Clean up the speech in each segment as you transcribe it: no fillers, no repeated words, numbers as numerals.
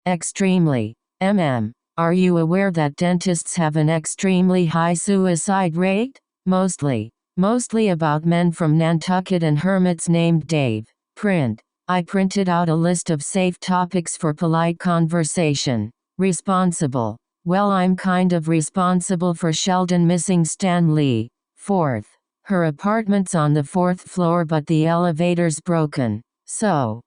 Extremely. Are you aware that dentists have an extremely high suicide rate? Mostly about men from Nantucket and hermits named Dave. Print. I printed out a list of safe topics for polite conversation. Responsible. Well, I'm kind of responsible for Sheldon missing Stan Lee. 4th. Her apartment's on the 4th floor but the elevator's broken. So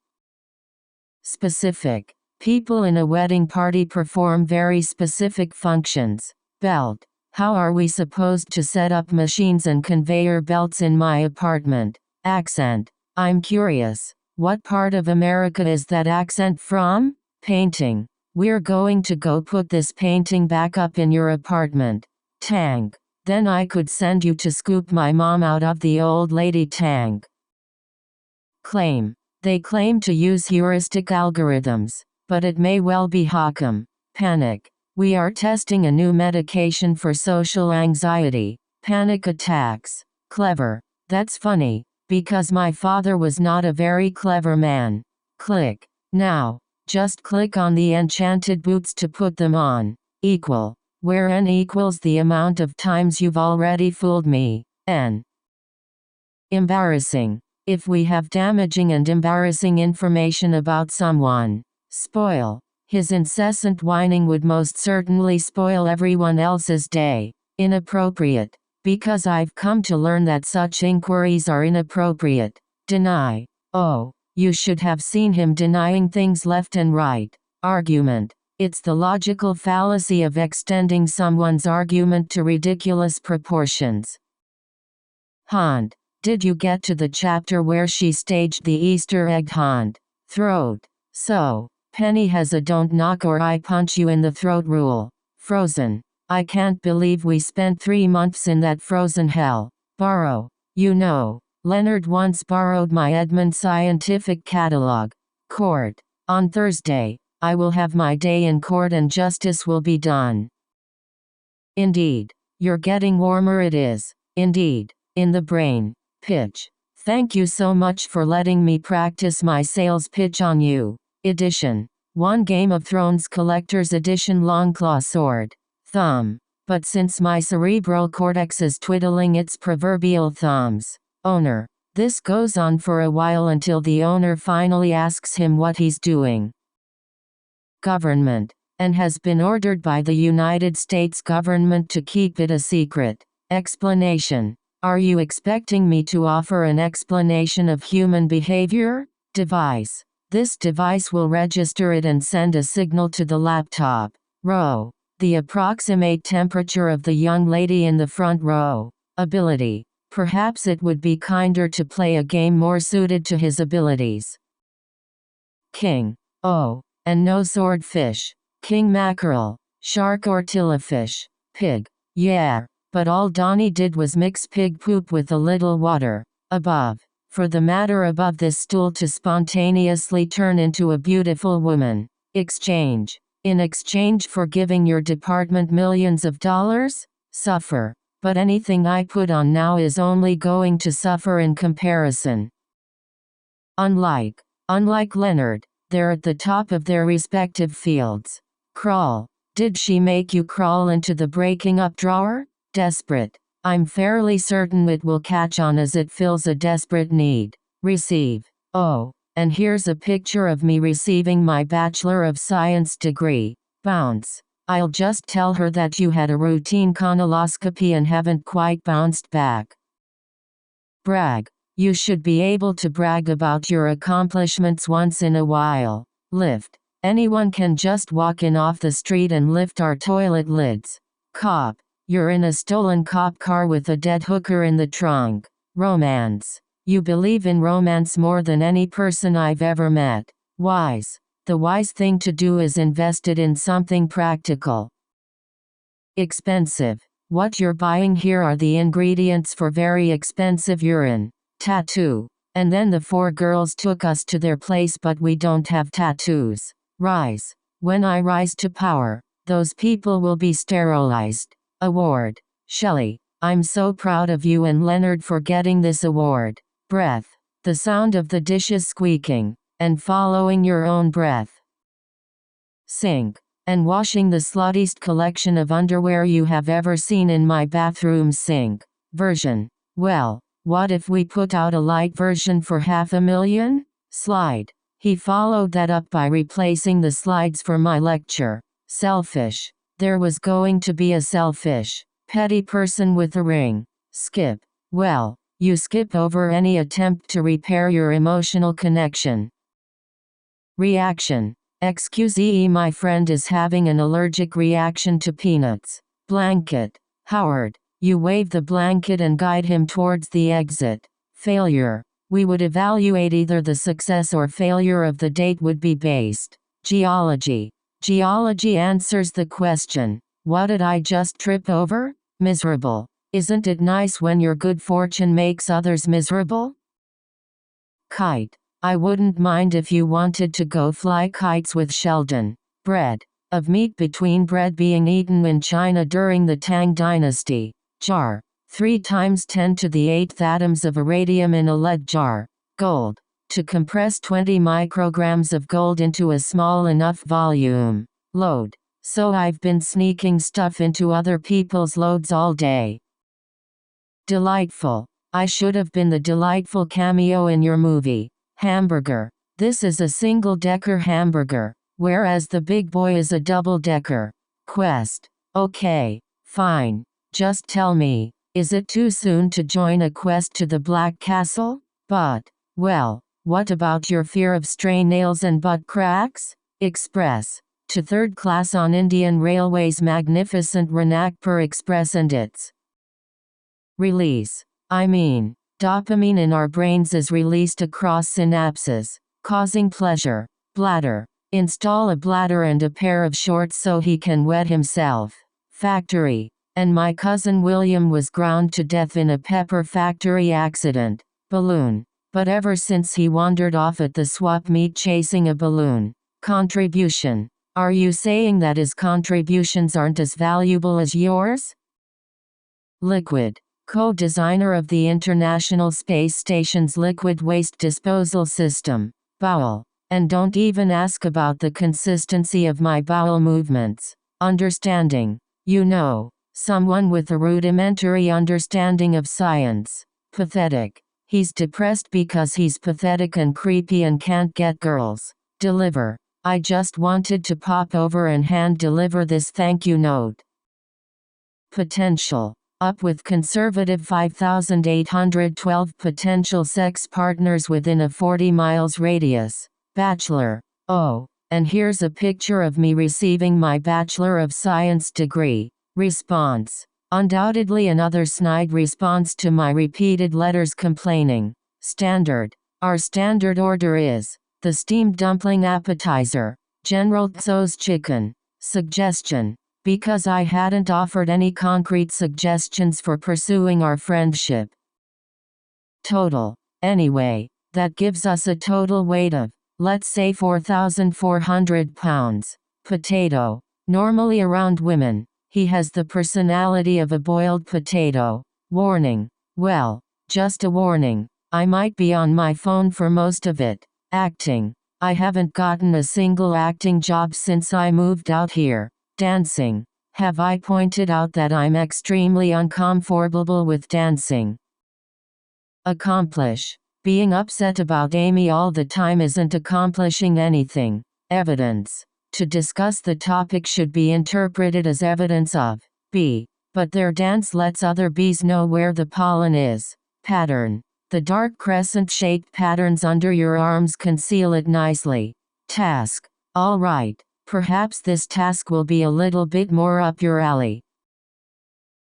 specific. People in a wedding party perform very specific functions. Belt. How are we supposed to set up machines and conveyor belts in my apartment? Accent. I'm curious. What part of America is that accent from? Painting. We're going to go put this painting back up in your apartment. Tank. Then I could send you to scoop my mom out of the old lady tank. Claim. They claim to use heuristic algorithms, but it may well be Hawcom. Panic. We are testing a new medication for social anxiety. Panic attacks. Clever. That's funny, because my father was not a very clever man. Click. Now, just click on the enchanted boots to put them on. Equal. Where n equals the amount of times you've already fooled me. N. Embarrassing. If we have damaging and embarrassing information about someone. Spoil. His incessant whining would most certainly spoil everyone else's day. Inappropriate. Because I've come to learn that such inquiries are inappropriate. Deny. Oh, you should have seen him denying things left and right. Argument. It's the logical fallacy of extending someone's argument to ridiculous proportions. Haunt. Did you get to the chapter where she staged the Easter egg haunt? Throat. So, Penny has a don't knock or I punch you in the throat rule. Frozen. I can't believe we spent 3 months in that frozen hell. Borrow. You know, Leonard once borrowed my Edmund scientific catalog. Court. On Thursday, I will have my day in court and justice will be done. Indeed. You're getting warmer, it is. Indeed. In the brain. Pitch. Thank you so much for letting me practice my sales pitch on you. Edition. 1 Game of Thrones Collector's Edition Longclaw Sword. Thumb. But since my cerebral cortex is twiddling its proverbial thumbs. Owner. This goes on for a while until the owner finally asks him what he's doing. Government. And has been ordered by the United States government to keep it a secret. Explanation. Are you expecting me to offer an explanation of human behavior? Device. This device will register it and send a signal to the laptop. Row. The approximate temperature of the young lady in the front row. Ability. Perhaps it would be kinder to play a game more suited to his abilities. King. Oh, and no swordfish. King mackerel. Shark or tillafish. Pig. Yeah, but all Donnie did was mix pig poop with a little water. Above. For the matter above this stool to spontaneously turn into a beautiful woman. Exchange. In exchange for giving your department millions of dollars? Suffer. But anything I put on now is only going to suffer in comparison. Unlike Leonard, they're at the top of their respective fields. Crawl. Did she make you crawl into the breaking up drawer? Desperate. I'm fairly certain it will catch on as it fills a desperate need. Receive. Oh, and here's a picture of me receiving my Bachelor of Science degree. Bounce. I'll just tell her that you had a routine colonoscopy and haven't quite bounced back. Brag. You should be able to brag about your accomplishments once in a while. Lift. Anyone can just walk in off the street and lift our toilet lids. Cop. You're in a stolen cop car with a dead hooker in the trunk. Romance. You believe in romance more than any person I've ever met. Wise. The wise thing to do is invest it in something practical. Expensive. What you're buying here are the ingredients for very expensive urine. Tattoo. And then the 4 girls took us to their place but we don't have tattoos. Rise. When I rise to power, those people will be sterilized. Award. Shelley. I'm so proud of you and Leonard for getting this award. Breath. The sound of the dishes squeaking, and following your own breath. sink, and washing the sluttiest collection of underwear you have ever seen in my bathroom sink. Version. Well, what if we put out a light version for $500,000? Slide. He followed that up by replacing the slides for my lecture. Selfish. There was going to be a selfish, petty person with a ring. Skip. Well, you skip over any attempt to repair your emotional connection. Reaction. Excuse me, my friend is having an allergic reaction to peanuts. Blanket. Howard. You wave the blanket and guide him towards the exit. Failure. We would evaluate either the success or failure of the date would be based. Geology. Geology answers the question, what did I just trip over? Miserable. Isn't it nice when your good fortune makes others miserable? Kite. I wouldn't mind if you wanted to go fly kites with Sheldon. Bread. Of meat between bread being eaten in China during the Tang Dynasty. Jar. 3 times 10 to the 8th atoms of iridium in a lead jar. Gold. To compress 20 micrograms of gold into a small enough volume. Load. So I've been sneaking stuff into other people's loads all day. Delightful. I should have been the delightful cameo in your movie. Hamburger. This is a single-decker hamburger, whereas the big boy is a double-decker. Quest. Okay, fine. Just tell me, is it too soon to join a quest to the Black Castle? But, well, what about your fear of stray nails and butt cracks? Express. To 3rd class on Indian Railway's magnificent Ranakpur Express and its release. I mean, dopamine in our brains is released across synapses, causing pleasure. Bladder. Install a bladder and a pair of shorts so he can wet himself. Factory. And my cousin William was ground to death in a pepper factory accident. Balloon. But ever since he wandered off at the swap meet chasing a balloon. Contribution. Are you saying that his contributions aren't as valuable as yours? Liquid. Co-designer of the International Space Station's liquid waste disposal system. Bowel. And don't even ask about the consistency of my bowel movements. Understanding. You know, someone with a rudimentary understanding of science. Pathetic. He's depressed because he's pathetic and creepy and can't get girls. Deliver. I just wanted to pop over and hand deliver this thank you note. Potential. Up with conservative 5,812 potential sex partners within a 40 miles radius. Bachelor. Oh, and here's a picture of me receiving my Bachelor of Science degree. Response. Undoubtedly another snide response to my repeated letters complaining. Standard. Our standard order is the steamed dumpling appetizer, General Tso's chicken. Suggestion. Because I hadn't offered any concrete suggestions for pursuing our friendship. Total. Anyway, that gives us a total weight of, let's say 4,400 pounds. Potato. Normally around women, he has the personality of a boiled potato. Warning. Well, just a warning. I might be on my phone for most of it. Acting. I haven't gotten a single acting job since I moved out here. Dancing. Have I pointed out that I'm extremely uncomfortable with dancing? Accomplish. Being upset about Amy all the time isn't accomplishing anything. Evidence. To discuss the topic should be interpreted as evidence of bee, but their dance lets other bees know where the pollen is. Pattern. The dark crescent-shaped patterns under your arms conceal it nicely. Task. All right. Perhaps this task will be a little bit more up your alley.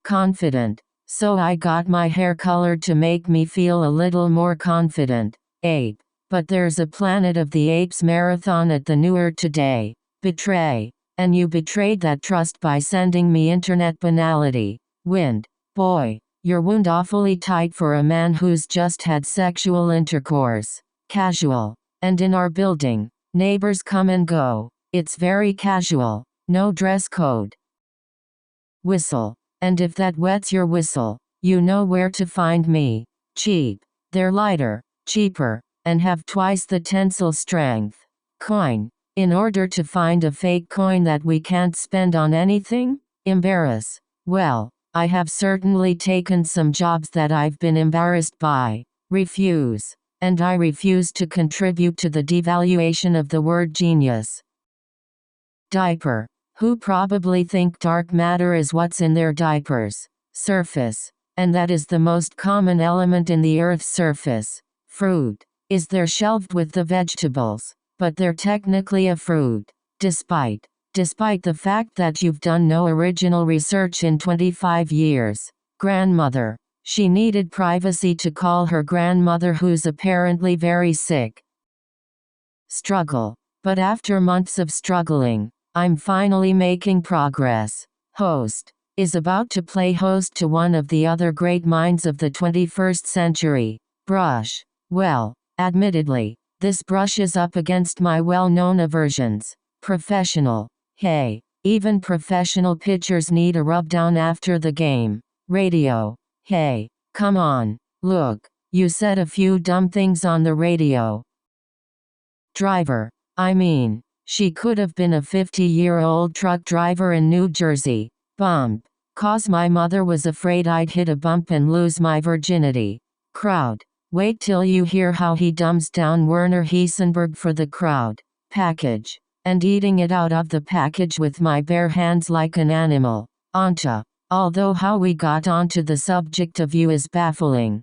Confident. So I got my hair colored to make me feel a little more confident. Ape. But there's a Planet of the Apes marathon at the Newer today. Betray. And you betrayed that trust by sending me internet banality. Wind. Boy, your wound awfully tight for a man who's just had sexual intercourse. Casual. And in our building, neighbors come and go. It's very casual. No dress code. Whistle. And if that wets your whistle, you know where to find me. Cheap. They're lighter, cheaper, and have twice the tensile strength. Coin. In order to find a fake coin that we can't spend on anything? Embarrass. Well, I have certainly taken some jobs that I've been embarrassed by. Refuse. And I refuse to contribute to the devaluation of the word genius. Diaper. Who probably think dark matter is what's in their diapers? Surface. And that is the most common element in the Earth's surface. Fruit. Is there shelved with the vegetables? But they're technically a fruit. Despite the fact that you've done no original research in 25 years. Grandmother. She needed privacy to call her grandmother who's apparently very sick. Struggle. But after months of struggling, I'm finally making progress. Host. Is about to play host to one of the other great minds of the 21st century. Brush. Well, admittedly, this brushes up against my well-known aversions. Professional. Hey, even professional pitchers need a rub-down after the game. Radio. Hey, come on, look, you said a few dumb things on the radio. Driver. I mean, she could have been a 50-year-old truck driver in New Jersey. Bump. 'Cause my mother was afraid I'd hit a bump and lose my virginity. Crowd. Wait till you hear how he dumbs down Werner Heisenberg for the crowd. Package. And eating it out of the package with my bare hands like an animal. Onto. Although how we got onto the subject of you is baffling.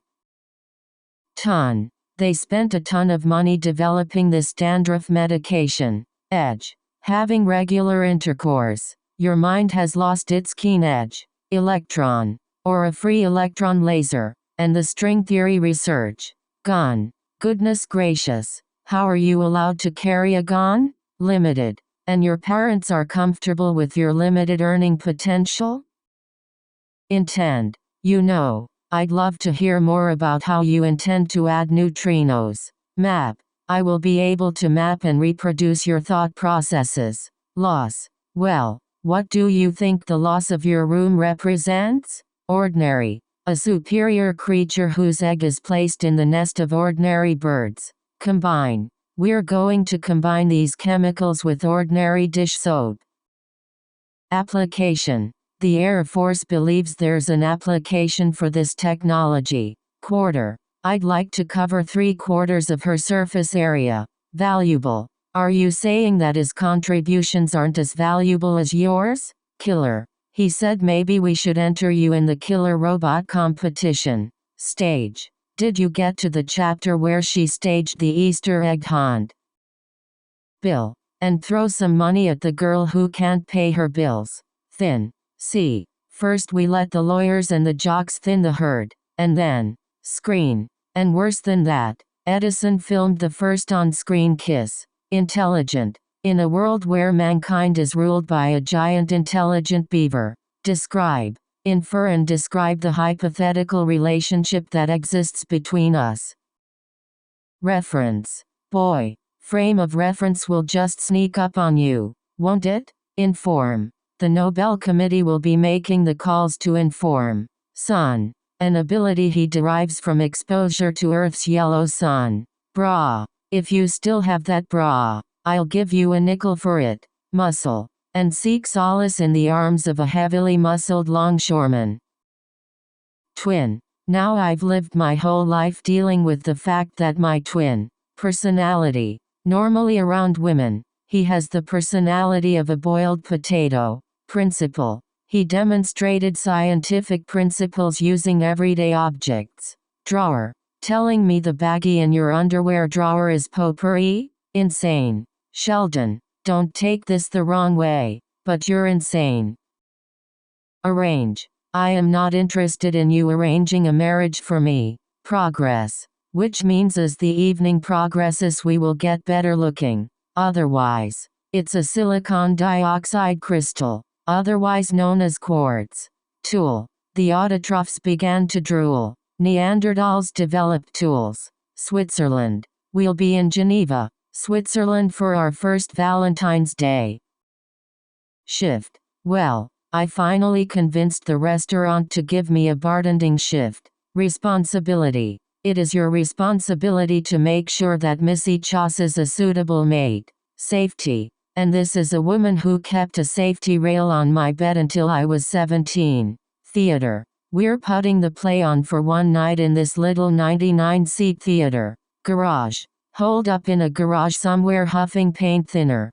Ton. They spent a ton of money developing this dandruff medication. Edge. Having regular intercourse. Your mind has lost its keen edge. Electron. Or a free electron laser. And the string theory research. Gun. Goodness gracious. How are you allowed to carry a gun? Limited. And your parents are comfortable with your limited earning potential? Intend. You know, I'd love to hear more about how you intend to add neutrinos. Map. I will be able to map and reproduce your thought processes. Loss. Well, what do you think the loss of your room represents? Ordinary. A superior creature whose egg is placed in the nest of ordinary birds. Combine. We're going to combine these chemicals with ordinary dish soap. Application. The Air Force believes there's an application for this technology. Quarter. I'd like to cover 3/4 of her surface area. Valuable. Are you saying that his contributions aren't as valuable as yours? Killer. He said maybe we should enter you in the killer robot competition. Stage. Did you get to the chapter where she staged the Easter egg hunt? Bill. And throw some money at the girl who can't pay her bills. Thin. See, first we let the lawyers and the jocks thin the herd, and then, screen. And worse than that, Edison filmed the first on-screen kiss. Intelligent. In a world where mankind is ruled by a giant intelligent beaver. Describe. Infer and describe the hypothetical relationship that exists between us. Reference. Boy. Frame of reference will just sneak up on you, won't it? Inform. The Nobel Committee will be making the calls to inform. Sun. An ability he derives from exposure to Earth's yellow sun. Bra. If you still have that bra, I'll give you a nickel for it. Muscle. And seek solace in the arms of a heavily muscled longshoreman. Twin. Now I've lived my whole life dealing with the fact that my twin, personality, normally around women, he has the personality of a boiled potato. Principle. He demonstrated scientific principles using everyday objects. Drawer. Telling me the baggie in your underwear drawer is potpourri? Insane. Sheldon. Don't take this the wrong way, but you're insane. Arrange. I am not interested in you arranging a marriage for me. Progress. Which means as the evening progresses we will get better looking. Otherwise, it's a silicon dioxide crystal, otherwise known as quartz. Tool. The autotrophs began to drool. Neanderthals developed tools. Switzerland. We'll be in Geneva, Switzerland for our first Valentine's Day. Shift. Well, I finally convinced the restaurant to give me a bartending shift. Responsibility. It is your responsibility to make sure that Missy Choss is a suitable mate. Safety. And this is a woman who kept a safety rail on my bed until I was 17. Theater. We're putting the play on for one night in this little 99-seat theater. Garage. Holed up in a garage somewhere huffing paint thinner.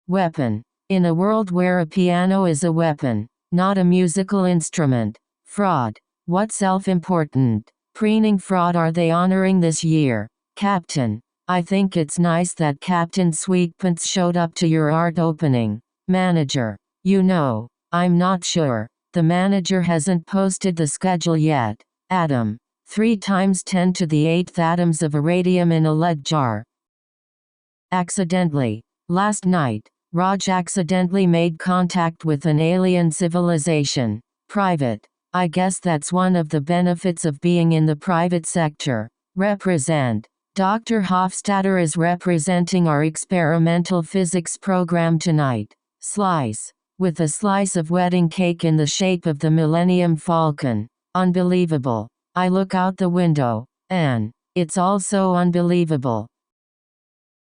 Weapon. In a world where a piano is a weapon, not a musical instrument. Fraud. What self-important, preening fraud are they honoring this year? Captain. I think it's nice that Captain Sweetpants showed up to your art opening. Manager. You know, I'm not sure. The manager hasn't posted the schedule yet. Atom. 3 times 10 to the 8th atoms of iridium in a lead jar. Accidentally. Last night, Raj accidentally made contact with an alien civilization. Private. I guess that's one of the benefits of being in the private sector. Represent. Dr. Hofstadter is representing our experimental physics program tonight. Slice. With a slice of wedding cake in the shape of the Millennium Falcon. Unbelievable. I look out the window, and it's all so unbelievable.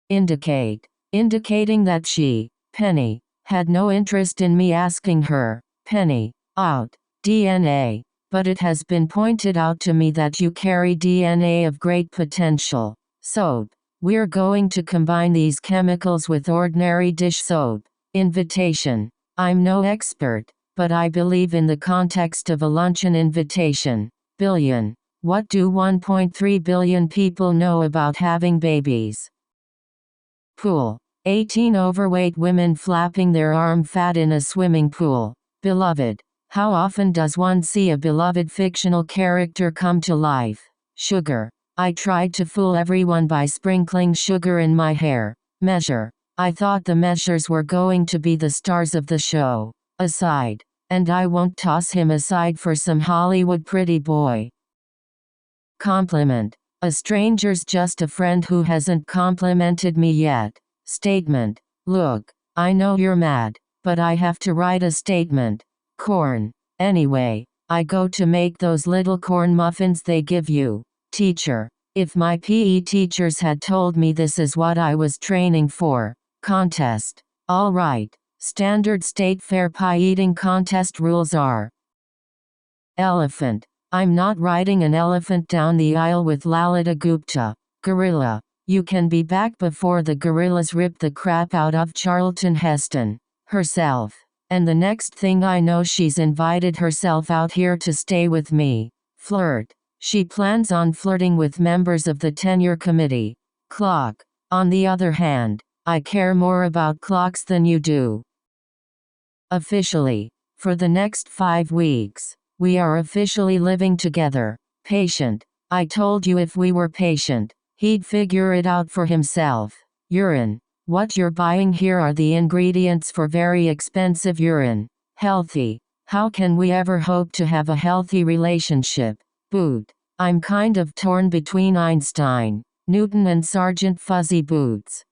Indicate. Indicating that she, Penny, had no interest in me asking her, Penny, out, DNA. But it has been pointed out to me that you carry DNA of great potential. Soap. We're going to combine these chemicals with ordinary dish soap. Invitation. I'm no expert, but I believe in the context of a luncheon invitation. Billion. What do 1.3 billion people know about having babies? Pool. 18 overweight women flapping their arm fat in a swimming pool. Beloved. How often does one see a beloved fictional character come to life? Sugar. I tried to fool everyone by sprinkling sugar in my hair. Measure. I thought the measures were going to be the stars of the show. Aside. And I won't toss him aside for some Hollywood pretty boy. Compliment. A stranger's just a friend who hasn't complimented me yet. Statement. Look, I know you're mad, but I have to write a statement. Corn. Anyway, I go to make those little corn muffins they give you. Teacher. If my PE teachers had told me this is what I was training for. Contest. All right. Standard state fair pie eating contest rules are. Elephant. I'm not riding an elephant down the aisle with Lalita Gupta. Gorilla. You can be back before the gorillas rip the crap out of Charlton Heston. Herself. And the next thing I know she's invited herself out here to stay with me. Flirt. She plans on flirting with members of the tenure committee. Clock. On the other hand, I care more about clocks than you do. Officially. For the next 5 weeks, we are officially living together. Patient. I told you if we were patient, he'd figure it out for himself. Urine. What you're buying here are the ingredients for very expensive urine. Healthy. How can we ever hope to have a healthy relationship? Boot. I'm kind of torn between Einstein, Newton and Sergeant Fuzzy Boots.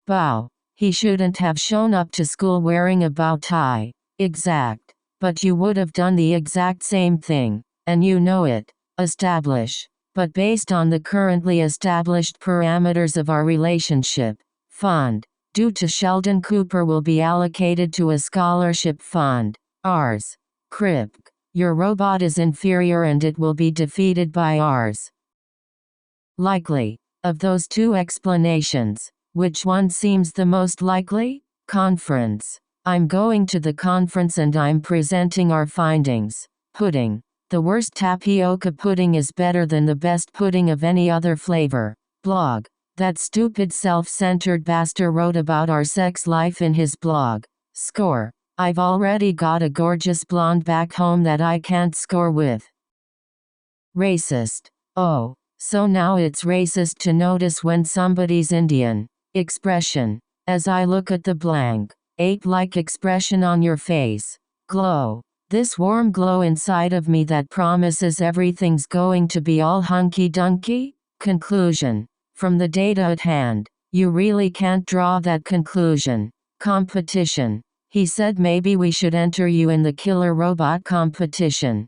Bow. He shouldn't have shown up to school wearing a bow tie. Exact. But you would have done the exact same thing, and you know it. Establish. But based on the currently established parameters of our relationship, fund, due to Sheldon Cooper will be allocated to a scholarship fund. Ours. Crip. Your robot is inferior and it will be defeated by ours. Likely. Of those 2 explanations, which one seems the most likely? Conference. I'm going to the conference and I'm presenting our findings. Pudding. The worst tapioca pudding is better than the best pudding of any other flavor. Blog. That stupid self-centered bastard wrote about our sex life in his blog. Score. I've already got a gorgeous blonde back home that I can't score with. Racist. Oh, so now it's racist to notice when somebody's Indian. Expression. As I look at the blank, ape-like expression on your face. Glow. This warm glow inside of me that promises everything's going to be all hunky-dunky? Conclusion. From the data at hand, you really can't draw that conclusion. Competition. He said maybe we should enter you in the killer robot competition.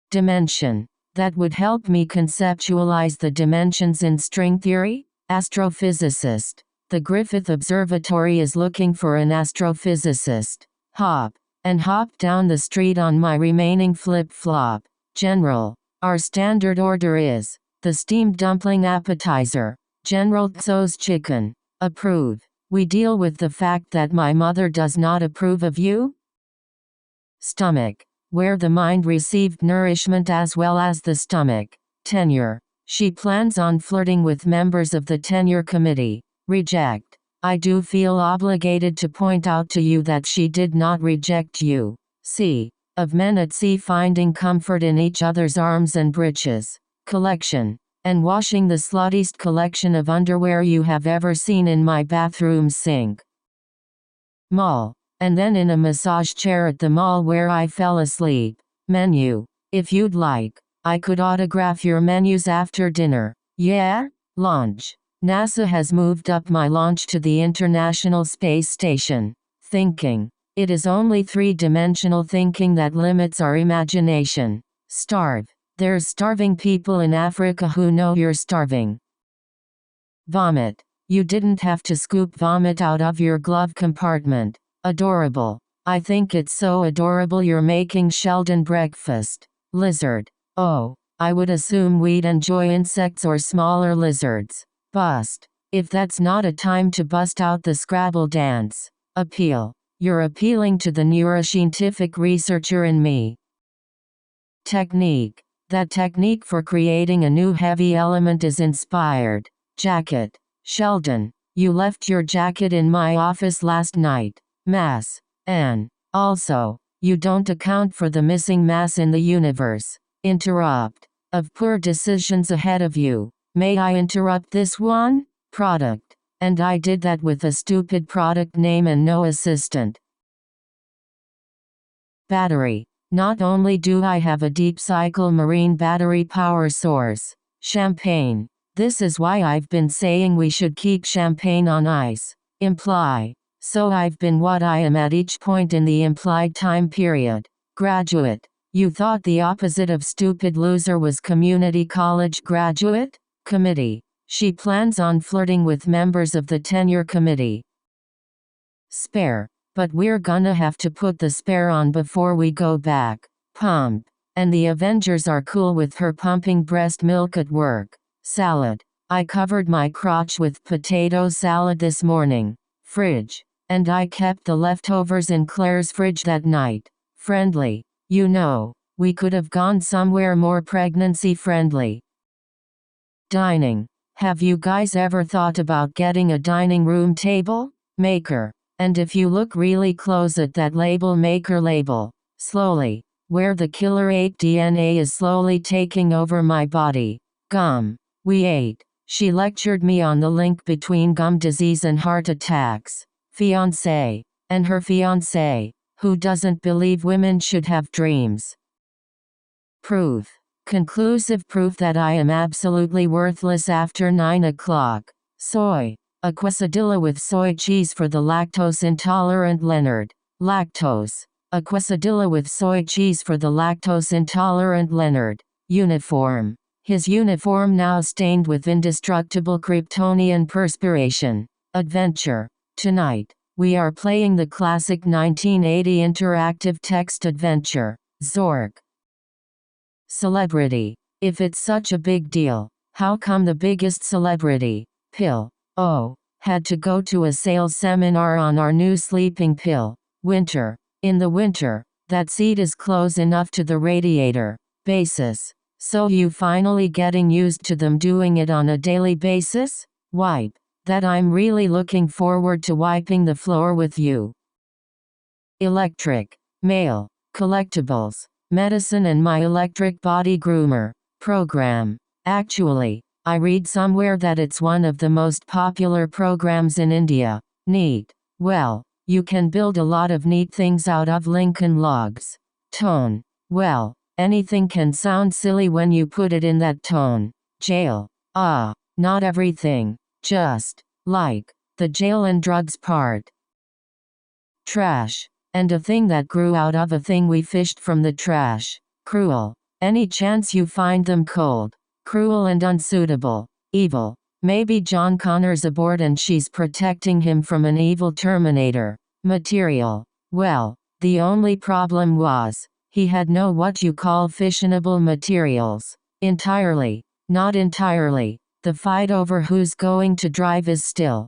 Dimension. That would help me conceptualize the dimensions in string theory? Astrophysicist. The Griffith Observatory is looking for an astrophysicist. Hop. And hop down the street on my remaining flip-flop. General. Our standard order is the steamed dumpling appetizer. General Tso's chicken. Approve. We deal with the fact that my mother does not approve of you? Stomach. Where the mind received nourishment as well as the stomach. Tenure. She plans on flirting with members of the tenure committee. Reject. I do feel obligated to point out to you that she did not reject you. C. Of men at sea finding comfort in each other's arms and breeches. Collection. And washing the sluttiest collection of underwear you have ever seen in my bathroom sink. Mall. And then in a massage chair at the mall where I fell asleep. Menu. If you'd like, I could autograph your menus after dinner. Yeah? Launch. NASA has moved up my launch to the International Space Station. Thinking. It is only three-dimensional thinking that limits our imagination. Starve. There's starving people in Africa who know you're starving. Vomit. You didn't have to scoop vomit out of your glove compartment. Adorable. I think it's so adorable you're making Sheldon breakfast. Lizard. Oh, I would assume we'd enjoy insects or smaller lizards. Bust. If that's not a time to bust out the Scrabble dance. Appeal. You're appealing to the neuroscientific researcher in me. Technique. That technique for creating a new heavy element is inspired. Jacket. Sheldon, you left your jacket in my office last night. Mass. And, also, you don't account for the missing mass in the universe. Interrupt. Of poor decisions ahead of you. May I interrupt this one? Product. And I did that with a stupid product name and no assistant. Battery. Not only do I have a deep cycle marine battery power source. Champagne. This is why I've been saying we should keep champagne on ice. Imply. So I've been what I am at each point in the implied time period. Graduate. You thought the opposite of stupid loser was community college graduate? Committee. She plans on flirting with members of the tenure committee. Spare. But we're gonna have to put the spare on before we go back. Pump. And the Avengers are cool with her pumping breast milk at work. Salad. I covered my crotch with potato salad this morning. Fridge. And I kept the leftovers in Claire's fridge that night. Friendly. You know, we could have gone somewhere more pregnancy friendly. Dining. Have you guys ever thought about getting a dining room table? Maker. And if you look really close at that label, maker label, slowly, where the killer ape DNA is slowly taking over my body. Gum. We ate. She lectured me on the link between gum disease and heart attacks. Fiancé. And her fiancé, who doesn't believe women should have dreams. Proof. Conclusive proof that I am absolutely worthless after 9 o'clock. Soy. A quesadilla with soy cheese for the lactose intolerant Leonard. Lactose. A quesadilla with soy cheese for the lactose intolerant Leonard. Uniform. His uniform now stained with indestructible Kryptonian perspiration. Adventure. Tonight, we are playing the classic 1980 interactive text adventure, Zork. Celebrity. If it's such a big deal, how come the biggest celebrity, pill, had to go to a sales seminar on our new sleeping pill? Winter. In the winter, that seat is close enough to the radiator. Basis. So you finally getting used to them doing it on a daily basis? Wipe. That I'm really looking forward to wiping the floor with you. Electric. Mail. Collectibles. Medicine and my electric body groomer. Program. Actually, I read somewhere that it's one of the most popular programs in India. Neat. Well, you can build a lot of neat things out of Lincoln Logs. Tone. Well, anything can sound silly when you put it in that tone. Jail. Not everything. Just, like, the jail and drugs part. Trash. And a thing that grew out of a thing we fished from the trash. Cruel. Any chance you find them cold, cruel and unsuitable. Evil. Maybe John Connor's aboard and she's protecting him from an evil Terminator. Material. Well, the only problem was, he had no what you call fissionable materials. Entirely. Not entirely. The fight over who's going to drive is still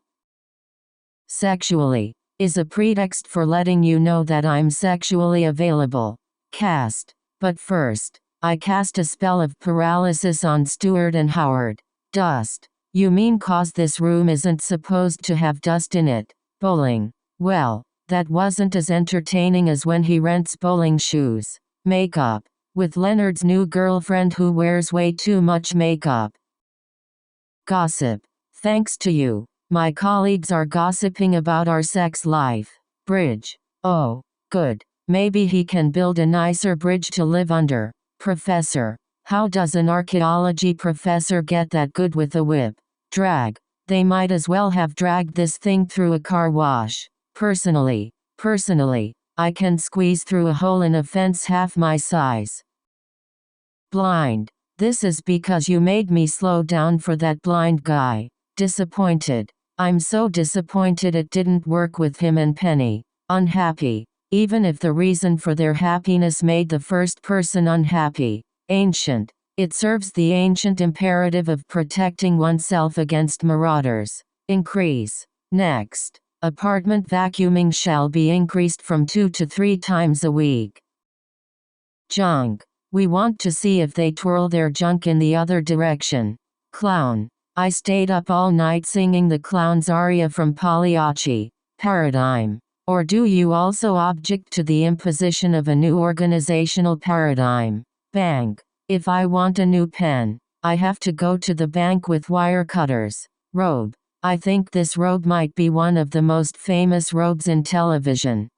sexually. Is a pretext for letting you know that I'm sexually available. Cast. But first, I cast a spell of paralysis on Stewart and Howard. Dust. You mean cause this room isn't supposed to have dust in it? Bowling. Well, that wasn't as entertaining as when he rents bowling shoes. Makeup. With Leonard's new girlfriend who wears way too much makeup. Gossip. Thanks to you, my colleagues are gossiping about our sex life. Bridge. Oh, good. Maybe he can build a nicer bridge to live under. Professor. How does an archaeology professor get that good with a whip? Drag. They might as well have dragged this thing through a car wash. Personally, I can squeeze through a hole in a fence half my size. Blind. This is because you made me slow down for that blind guy. Disappointed. I'm so disappointed it didn't work with him and Penny. Unhappy. Even if the reason for their happiness made the first person unhappy. Ancient. It serves the ancient imperative of protecting oneself against marauders. Increase. Next. Apartment vacuuming shall be increased from 2 to 3 times a week. Junk. We want to see if they twirl their junk in the other direction. Clown. I stayed up all night singing the clown's aria from Pagliacci. Paradigm. Or do you also object to the imposition of a new organizational paradigm? Bank. If I want a new pen, I have to go to the bank with wire cutters. Robe. I think this robe might be one of the most famous robes in television.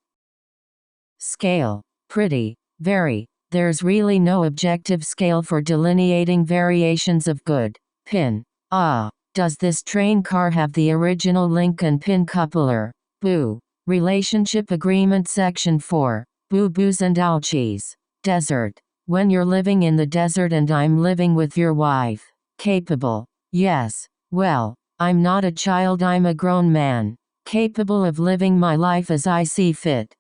Scale. Pretty. Very. There's really no objective scale for delineating variations of good. Pin. Ah. Does this train car have the original link and pin coupler? Boo. Relationship Agreement Section 4. Boo-boos and ouchies. Desert. When you're living in the desert and I'm living with your wife. Capable. Yes. Well, I'm not a child, I'm a grown man. Capable of living my life as I see fit.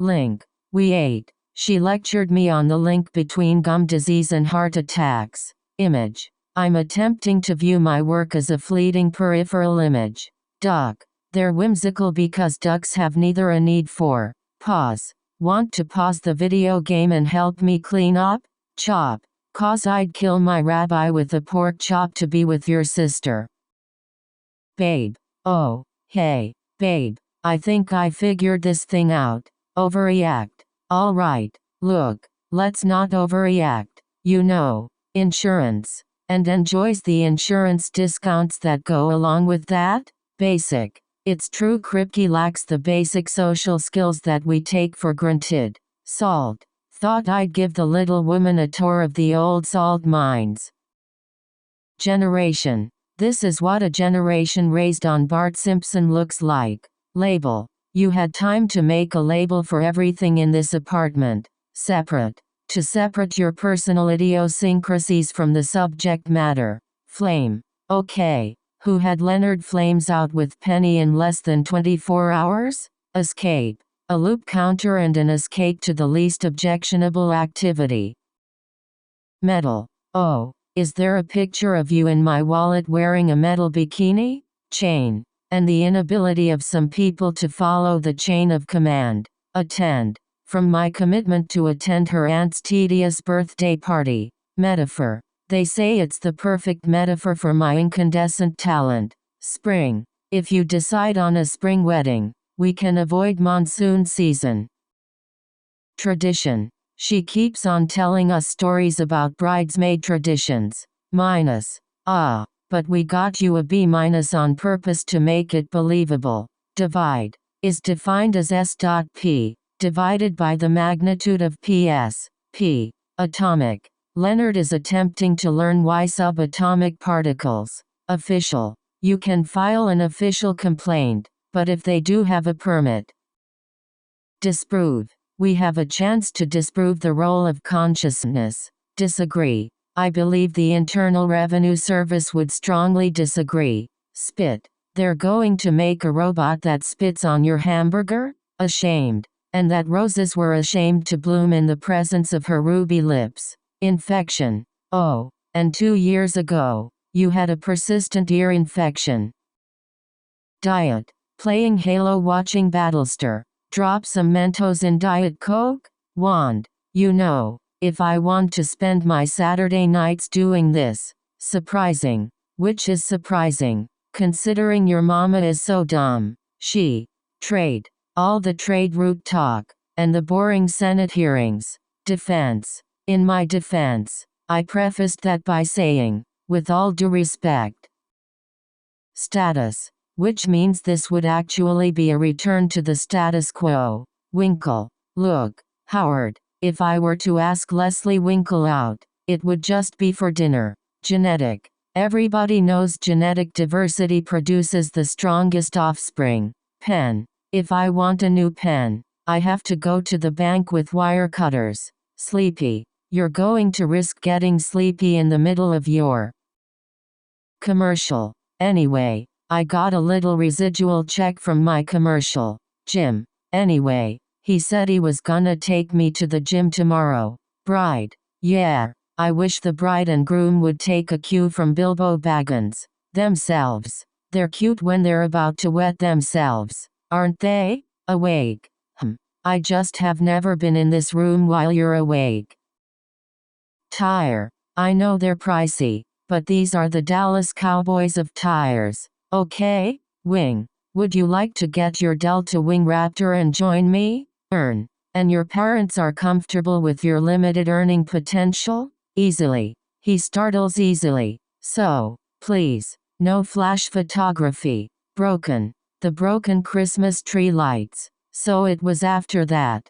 Link. We ate. She lectured me on the link between gum disease and heart attacks. Image. I'm attempting to view my work as a fleeting peripheral image. Duck. They're whimsical because ducks have neither a need for pause. Want to pause the video game and help me clean up? Chop. Cause I'd kill my rabbi with a pork chop to be with your sister. Babe. Oh, hey, babe. I think I figured this thing out. Overreact. All right, look, let's not overreact. You know, insurance. And enjoys the insurance discounts that go along with that? Basic. It's true Kripke lacks the basic social skills that we take for granted. Salt. Thought I'd give the little woman a tour of the old salt mines. Generation. This is what a generation raised on Bart Simpson looks like. Label. You had time to make a label for everything in this apartment. Separate. To separate your personal idiosyncrasies from the subject matter. Flame. Okay. Who had Leonard flames out with Penny in less than 24 hours? Escape. A loop counter and an escape to the least objectionable activity. Metal. Oh, is there a picture of you in my wallet wearing a metal bikini? Chain. And the inability of some people to follow the chain of command. Attend. From my commitment to attend her aunt's tedious birthday party. Metaphor. They say it's the perfect metaphor for my incandescent talent. Spring. If you decide on a spring wedding, we can avoid monsoon season. Tradition. She keeps on telling us stories about bridesmaid traditions. Minus. Ah, but we got you a B- on purpose to make it believable. Divide. Is defined as S.P, divided by the magnitude of PS. P. Atomic. Leonard is attempting to learn why subatomic particles. Official. You can file an official complaint, but if they do have a permit. Disprove. We have a chance to disprove the role of consciousness. Disagree. I believe the Internal Revenue Service would strongly disagree. Spit. They're going to make a robot that spits on your hamburger? Ashamed. And that roses were ashamed to bloom in the presence of her ruby lips. Infection. Oh, and 2 years ago, you had a persistent ear infection. Diet. Playing Halo, watching Battlestar. Drop some Mentos in Diet Coke? Wand. You know, if I want to spend my Saturday nights doing this. Surprising. Which is surprising, considering your mama is so dumb. She. Trade. All the trade route talk, and the boring Senate hearings. Defense. In my defense, I prefaced that by saying, with all due respect. Status. Which means this would actually be a return to the status quo. Winkle. Look, Howard, if I were to ask Leslie Winkle out, it would just be for dinner. Genetic. Everybody knows genetic diversity produces the strongest offspring. Pen. If I want a new pen, I have to go to the bank with wire cutters. Sleepy. You're going to risk getting sleepy in the middle of your commercial. Anyway, I got a little residual check from my commercial. Gym. Anyway, he said he was gonna take me to the gym tomorrow. Bride. Yeah, I wish the bride and groom would take a cue from Bilbo Baggins. Themselves. They're cute when they're about to wet themselves, aren't they? Awake. I just have never been in this room while you're awake. Tire. I know they're pricey, but these are the Dallas Cowboys of tires. Okay? Wing. Would you like to get your Delta Wing Raptor and join me? Earn. And your parents are comfortable with your limited earning potential? Easily. He startles easily. So, please, no flash photography. Broken. The broken Christmas tree lights. So it was after that.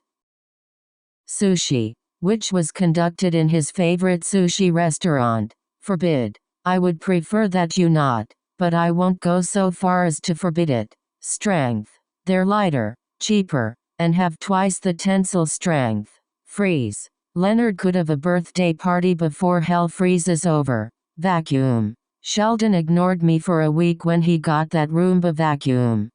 Sushi. Which was conducted in his favorite sushi restaurant. Forbid. I would prefer that you not. But I won't go so far as to forbid it. Strength. They're lighter, cheaper, and have twice the tensile strength. Freeze. Leonard could have a birthday party before hell freezes over. Vacuum. Sheldon ignored me for a week when he got that Roomba vacuum.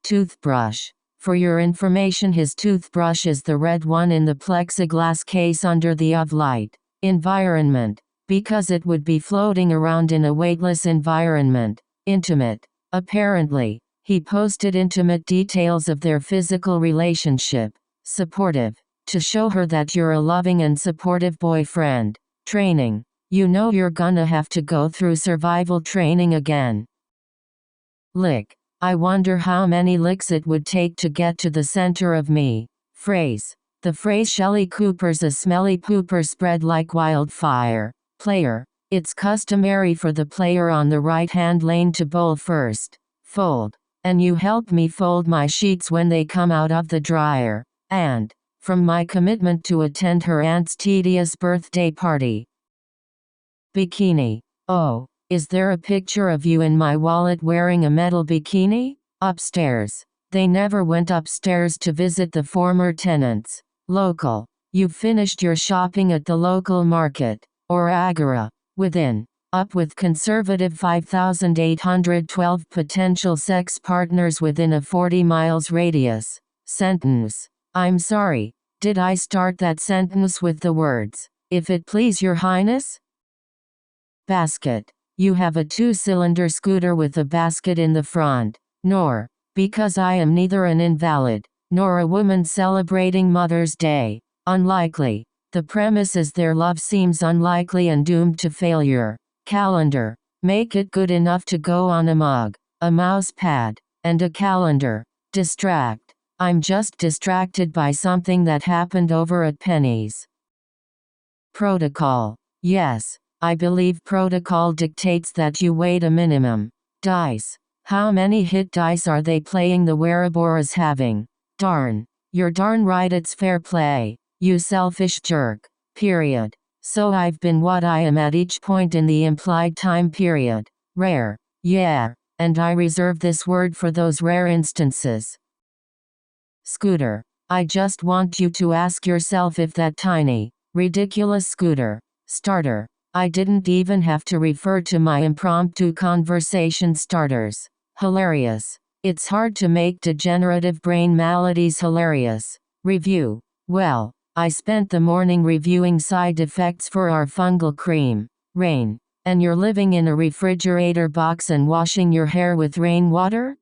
Toothbrush. For your information, his toothbrush is the red one in the plexiglass case under the UV light. Environment. Because it would be floating around in a weightless environment. Intimate. Apparently, he posted intimate details of their physical relationship. Supportive. To show her that you're a loving and supportive boyfriend. Training. You know you're gonna have to go through survival training again. Lick. I wonder how many licks it would take to get to the center of me. Phrase. The phrase Shelley Cooper's a smelly pooper spread like wildfire. Player. It's customary for the player on the right-hand lane to bowl first. Fold. And you help me fold my sheets when they come out of the dryer. And, from my commitment to attend her aunt's tedious birthday party. Bikini. Oh, is there a picture of you in my wallet wearing a metal bikini? Upstairs. They never went upstairs to visit the former tenants. Local. You've finished your shopping at the local market. Or Agora. Within. Up with conservative 5,812 potential sex partners within a 40 miles radius. Sentence. I'm sorry, did I start that sentence with the words, "If it please your highness"? Basket. You have a 2-cylinder scooter with a basket in the front. Nor, because I am neither an invalid, nor a woman celebrating Mother's Day. Unlikely. The premise is their love seems unlikely and doomed to failure. Calendar. Make it good enough to go on a mug, a mouse pad, and a calendar. Distract. I'm just distracted by something that happened over at Penny's. Protocol. Yes, I believe protocol dictates that you wait a minimum. Dice. How many hit dice are they playing the Ouroboros having? Darn. You're darn right, it's fair play. You selfish jerk. Period. So I've been what I am at each point in the implied time period. Rare. Yeah. And I reserve this word for those rare instances. Scooter. I just want you to ask yourself if that tiny, ridiculous scooter, Starter. I didn't even have to refer to my impromptu conversation starters. Hilarious. It's hard to make degenerative brain maladies hilarious. Review. Well, I spent the morning reviewing side effects for our fungal cream. Rain. And you're living in a refrigerator box and washing your hair with rainwater?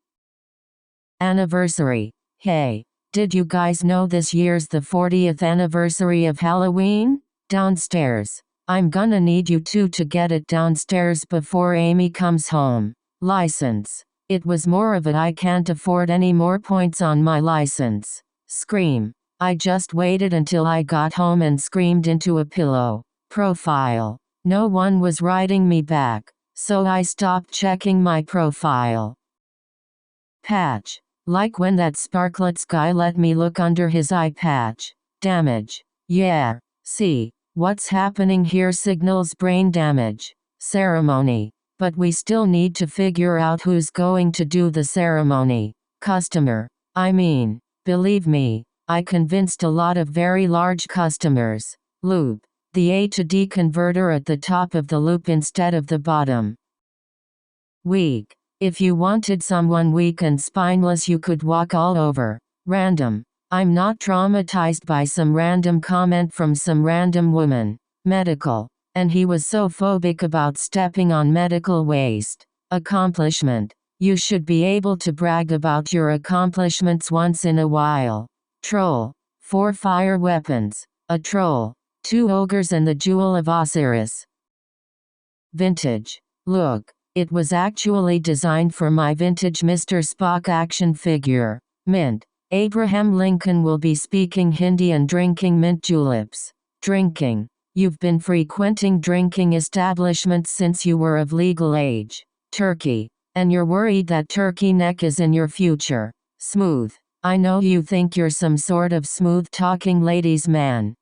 Anniversary. Hey, did you guys know this year's the 40th anniversary of Halloween? Downstairs. I'm gonna need you two to get it downstairs before Amy comes home. License. It was more of a I can't afford any more points on my license. Scream. I just waited until I got home and screamed into a pillow. Profile. No one was writing me back, so I stopped checking my profile. Patch. Like when that Sparklets guy let me look under his eye patch. Damage. Yeah. See, what's happening here signals brain damage. Ceremony. But we still need to figure out who's going to do the ceremony. Customer. I mean, believe me, I convinced a lot of very large customers. Loop. The A to D converter at the top of the loop instead of the bottom. Weak. If you wanted someone weak and spineless you could walk all over. Random. I'm not traumatized by some random comment from some random woman. Medical. And he was so phobic about stepping on medical waste. Accomplishment. You should be able to brag about your accomplishments once in a while. Troll. 4 fire weapons. A troll. 2 ogres and the jewel of Osiris. Vintage. Look, it was actually designed for my vintage Mr. Spock action figure. Mint. Abraham Lincoln will be speaking Hindi and drinking mint juleps. Drinking. You've been frequenting drinking establishments since you were of legal age. Turkey. And you're worried that turkey neck is in your future. Smooth. I know you think you're some sort of smooth-talking ladies' man.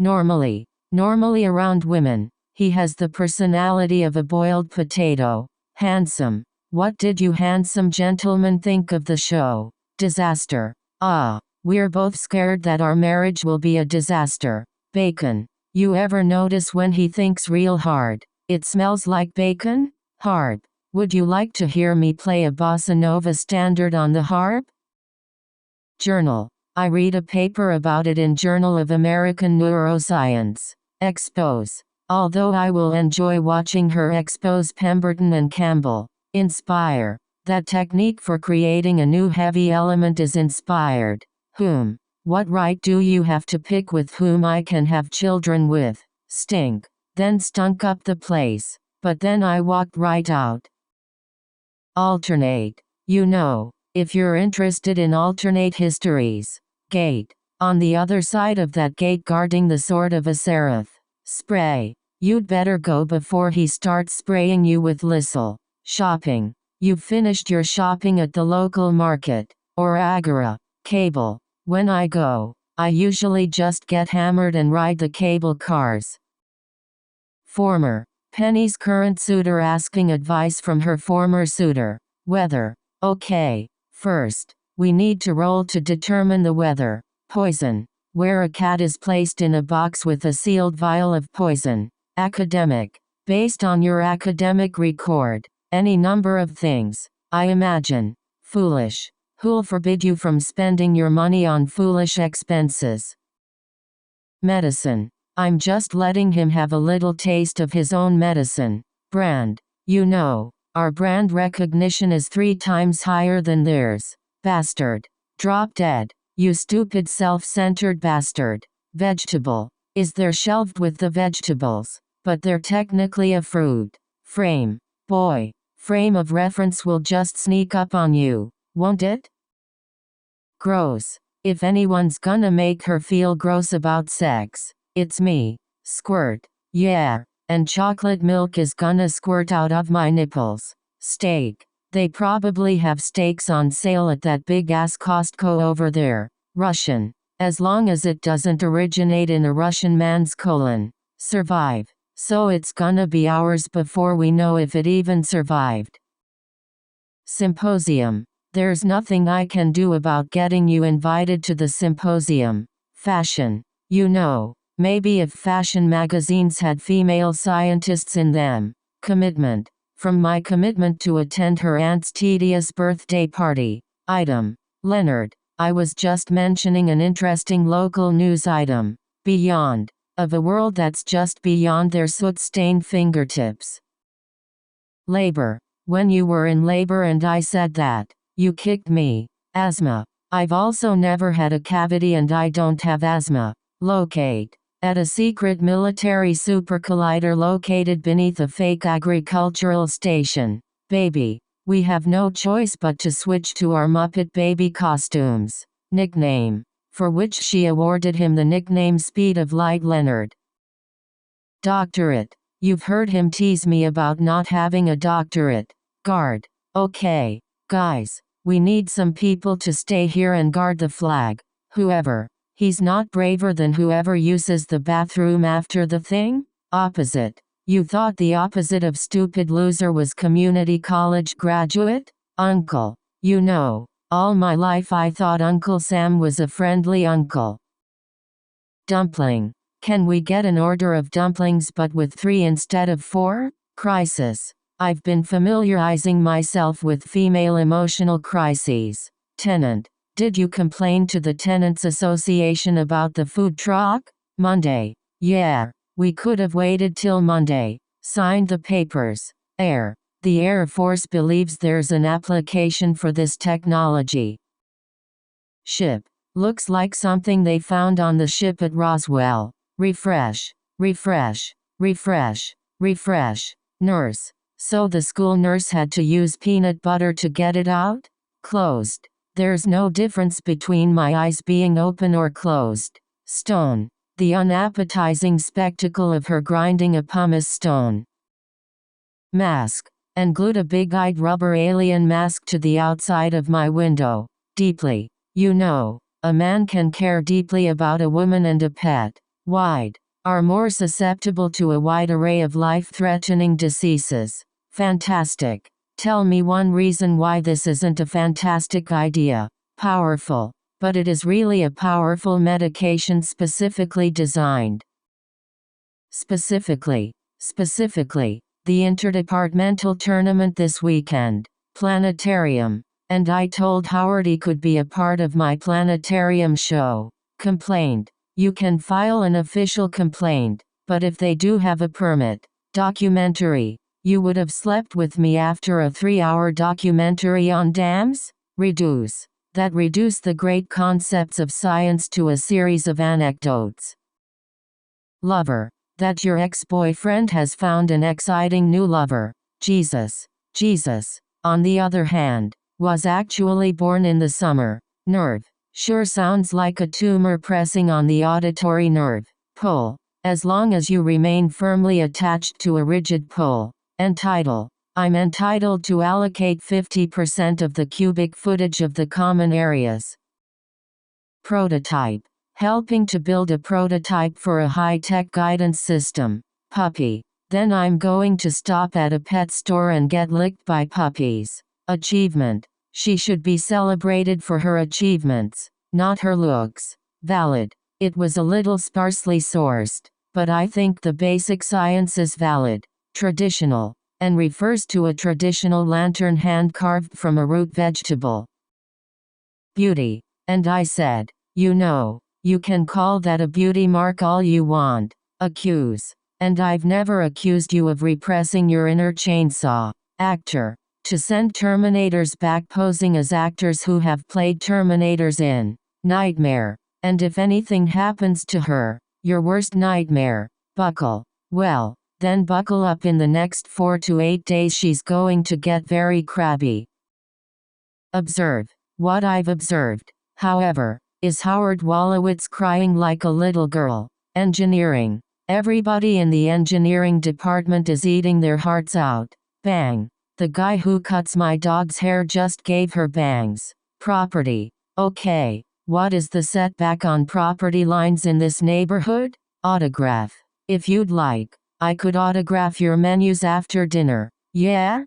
Normally around women, he has the personality of a boiled potato. Handsome. What did you handsome gentlemen think of the show? Disaster. Ah, we're both scared that our marriage will be a disaster. Bacon. You ever notice when he thinks real hard, it smells like bacon? Harp. Would you like to hear me play a bossa nova standard on the harp? Journal. I read a paper about it in Journal of American Neuroscience. Expose. Although I will enjoy watching her expose Pemberton and Campbell. Inspire. That technique for creating a new heavy element is inspired. Whom? What right do you have to pick with whom I can have children with? Stink. Then stunk up the place. But then I walked right out. Alternate. You know, if you're interested in alternate histories. Gate. On the other side of that gate guarding the sword of a seraph. Spray. You'd better go before he starts spraying you with Lysol. Shopping. You've finished your shopping at the local market. Or agora. Cable. When I go, I usually just get hammered and ride the cable cars. Former. Penny's current suitor asking advice from her former suitor. Weather. Okay. First, we need to roll to determine the weather. Poison. Where a cat is placed in a box with a sealed vial of poison. Academic. Based on your academic record. Any number of things, I imagine. Foolish. Who'll forbid you from spending your money on foolish expenses? Medicine. I'm just letting him have a little taste of his own medicine. Brand. You know, our brand recognition is 3 times higher than theirs. Bastard. Drop dead. You stupid self-centered bastard. Vegetable. Is they're shelved with the vegetables, but they're technically a fruit. Frame. Boy. Frame of reference will just sneak up on you. Won't it? Gross. If anyone's gonna make her feel gross about sex, it's me. Squirt. Yeah. And chocolate milk is gonna squirt out of my nipples. Steak. They probably have steaks on sale at that big ass Costco over there. Russian. As long as it doesn't originate in a Russian man's colon. Survive. So it's gonna be hours before we know if it even survived. Symposium. There's nothing I can do about getting you invited to the symposium. Fashion. You know, Maybe if fashion magazines had female scientists in them. Commitment. From my commitment to attend her aunt's tedious birthday party. Item. Leonard. I was just mentioning an interesting local news item. Beyond. Of a world that's just beyond their soot-stained fingertips. Labor. When you were in labor and I said that, you kicked me. Asthma. I've also never had a cavity and I don't have asthma. Locate. At a secret military super collider located beneath a fake agricultural station. Baby. We have no choice but to switch to our Muppet Baby costumes. Nickname. For which she awarded him the nickname Speed of Light Leonard. Doctorate. You've heard him tease me about not having a doctorate. Guard. Okay. Guys. We need some people to stay here and guard the flag. Whoever. He's not braver than whoever uses the bathroom after the thing? Opposite. You thought the opposite of stupid loser was community college graduate? Uncle. You know, all my life I thought Uncle Sam was a friendly uncle. Dumpling. Can we get an order of dumplings but with 3 instead of 4? Crisis. I've been familiarizing myself with female emotional crises. Tenant. Did you complain to the Tenants Association about the food truck? Monday. Yeah. We could have waited till Monday. Signed the papers. Air. The Air Force believes there's an application for this technology. Ship. Looks like something they found on the ship at Roswell. Refresh. Refresh. Refresh. Refresh. Nurse. So the school nurse had to use peanut butter to get it out? Closed. There's no difference between my eyes being open or closed. Stone. The unappetizing spectacle of her grinding a pumice stone. Mask. And glued a big-eyed rubber alien mask to the outside of my window. Deeply. You know, a man can care deeply about a woman and a pet. Wide. Are more susceptible to a wide array of life-threatening diseases. Fantastic. Tell me one reason why this isn't a fantastic idea. Powerful. But it is really a powerful medication specifically designed. Specifically, the interdepartmental tournament this weekend. Planetarium. And I told Howard he could be a part of my planetarium show. Complaint. You can file an official complaint, but if they do have a permit. Documentary. You would have slept with me after a 3-hour documentary on dams? Reduce. That reduce the great concepts of science to a series of anecdotes. Lover. That your ex-boyfriend has found an exciting new lover. Jesus, on the other hand, was actually born in the summer. Nerve. Sure sounds like a tumor pressing on the auditory nerve. Pull. As long as you remain firmly attached to a rigid pull. Entitle. I'm entitled to allocate 50% of the cubic footage of the common areas. Prototype. Helping to build a prototype for a high-tech guidance system. Puppy. Then I'm going to stop at a pet store and get licked by puppies. Achievement. She should be celebrated for her achievements, not her looks. Valid. It was a little sparsely sourced, but I think the basic science is valid. Traditional. And refers to a traditional lantern hand-carved from a root vegetable. Beauty. And I said, you know, you can call that a beauty mark all you want. Accuse. And I've never accused you of repressing your inner chainsaw. Actor. To send Terminators back posing as actors who have played Terminators in Nightmare. And if anything happens to her, your worst nightmare. Buckle. Well. Then buckle up, in the next 4 to 8 days she's going to get very crabby. Observe. What I've observed, however, is Howard Wolowitz crying like a little girl. Engineering. Everybody in the engineering department is eating their hearts out. Bang. The guy who cuts my dog's hair just gave her bangs. Property. Okay. What is the setback on property lines in this neighborhood? Autograph. If you'd like. I could autograph your menus after dinner. Yeah?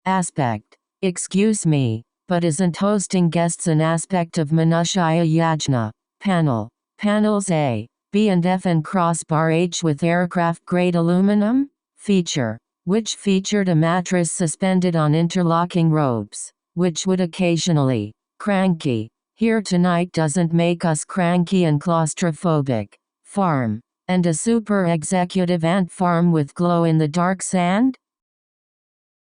Aspect. Excuse me, but isn't hosting guests an aspect of Manushya Yajna? Panel. Panels A. B and F and crossbar H with aircraft-grade aluminum? Feature. Which featured a mattress suspended on interlocking ropes, which would occasionally cranky. Here tonight doesn't make us cranky and claustrophobic. Farm. And a super executive ant farm with glow-in-the-dark sand?